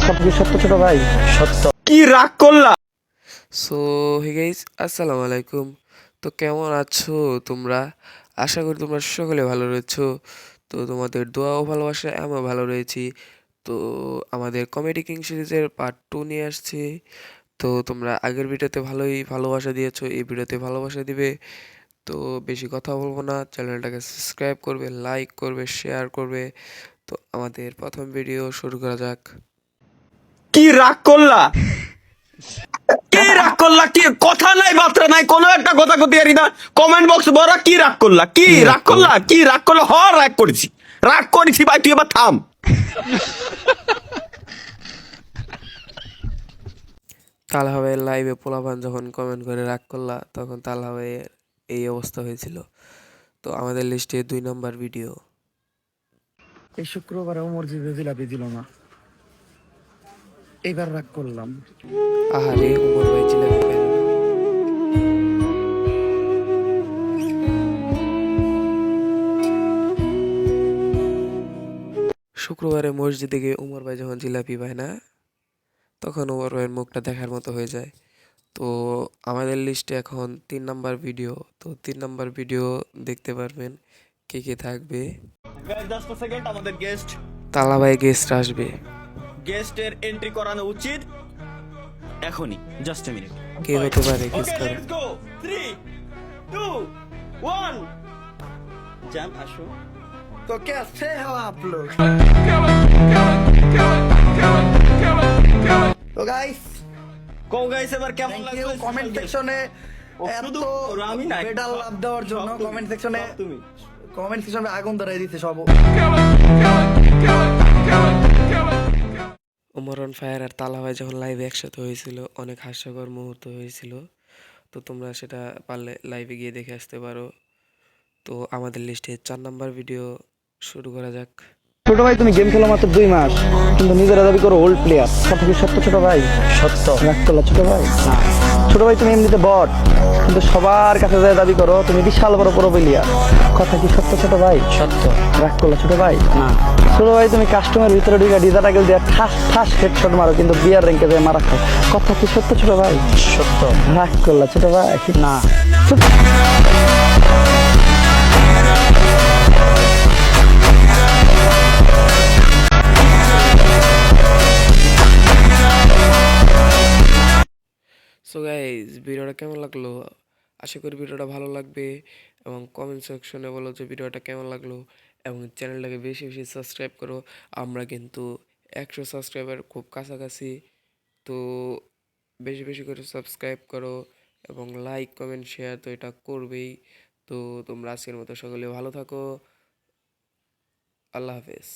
সব কি সত্য ছোট ভাই? সত্য। কি রাগ করলা? সো হে গাইস, আসসালামু আলাইকুম। তো কেমন আছো তোমরা? আশা করি তোমরা সকলে ভালো রয়েছো। তো তোমাদের দোয়া ও ভালোবাসায় আমিও ভালো রয়েছি। তো আমাদের কমেডি কিং সিরিজের পার্ট 2 নিয়ে আসছি। তো তোমরা আগের ভিডিওতে ভালোই ভালোবাসা দিয়েছো, এই ভিডিওতে ভালোবাসা দিবে। তো বেশি কথা বলবো না, চ্যানেলটাকে সাবস্ক্রাইব করবে, লাইক করবে, শেয়ার করবে। তো আমাদের প্রথম ভিডিও শুরু করা যাক। কি রাগ করলা? কি রাগ করলা? কি কথা নাই, বার্তা নাই, কোনো একটা কথা কতি আরি না। কমেন্ট বক্স ভরা কি রাগ করলা? কি রাগ করলা? কি রাগ করলা? রাগ করেছি, রাগ করেছি ভাই, তুই এবার থাম। তালহা ভাইয়ের লাইভে পোলাপান যখন কমেন্ট করে রাগ করলা, তখন তালহা ভাইয়ের এই অবস্থা হয়েছিল। তো আমাদের লিস্টে 2 নম্বর ভিডিও। এই শুক্রবারেও মসজিদে জিলাপি দিল না, এইবার রাগ করলাম। আহারে, উমর ভাই জিলাপি পেল না। শুক্রবারে মসজিদে গিয়ে উমর ভাই যখন জিলাপি পায় না, তখন উমর ভাইয়ের মুখটা দেখার মতো হয়ে যায়। তো আমাদের লিস্টে এখন 3 নাম্বার ভিডিও। তো 3 নাম্বার ভিডিও দেখতে পারবেন কে কে থাকবে। জাস্ট সেকেন্ড, আমাদের গেস্ট তালা ভাই গেস্ট আসবে। গেস্টের এন্ট্রি করানো উচিত এখনই। Just a minute. কে হতে পারে, গেস ওকে, করো। Let's go. 3 2 1 জ্যাম আসো। তো कैसे हो आप लोग? তো গাইস, কো গাইস, এবার কেমন থ্যাংক লাগলো? ইউ কমেন্ট সেকশনে এত আমি নাই, বেডাল লাভ দেওয়ার জন্য। সব তুমি, কমেন্ট সেকশনে সব তুমি। আগুন ধরাই দিতে সব। ওমর অন ফায়ার আর তালা ভাই যখন লাইভে একসাথে হয়েছিল, অনেক হাস্যকর মুহূর্ত হয়েছিল। তো তোমরা সেটা পারলে লাইভে গিয়ে দেখে আসতে পারো। তো আমাদের লিস্টে 4 নাম্বার ভিডিও শুরু করা যাক। ছোট ভাই, তুমি গেম খেলো মাত্র 2 মাস, কিন্তু নিজেরা দাবি করো ওল্ড প্লেয়ার। কথা কি সত্য ছোট ভাই? সত্য। রাগ করলা ছোট ভাই? ছোট ভাই, তুমি এমনিতে বট, কিন্তু সবার কাছে যায় দাবি করো তুমি বিশাল বড় প্রো প্লেয়ার। কথা কি সত্য ছোট ভাই? সত্য। রাগ করলা ছোট ভাই? না। ছোট ভাই, তুমি কাস্টমার ভিতরে ঢুকে ডিজাটা গেল দিয়ে ঠাস ঠাস হেডশট মারো, কিন্তু বিয়ার র্যাঙ্কে যায় মারা খাও। কথা কি সত্য ছোট ভাই? সত্য। রাগ করলা ছোট ভাই? না। সো গাইজ, ভিডিওটা কেমন লাগলো? আশা করি ভিডিওটা ভালো লাগবে, এবং কমেন্ট সেকশনে বলো যে ভিডিওটা কেমন লাগলো, এবং চ্যানেলটাকে বেশি বেশি সাবস্ক্রাইব করো। আমরা কিন্তু 100 সাবস্ক্রাইবার খুব কাছাকাছি। তো বেশি বেশি করে সাবস্ক্রাইব করো, এবং লাইক কমেন্ট শেয়ার তো এটা করবেই। তো তোমরা আজকের মতো সকলে ভালো থাকো। আল্লাহ হাফেজ।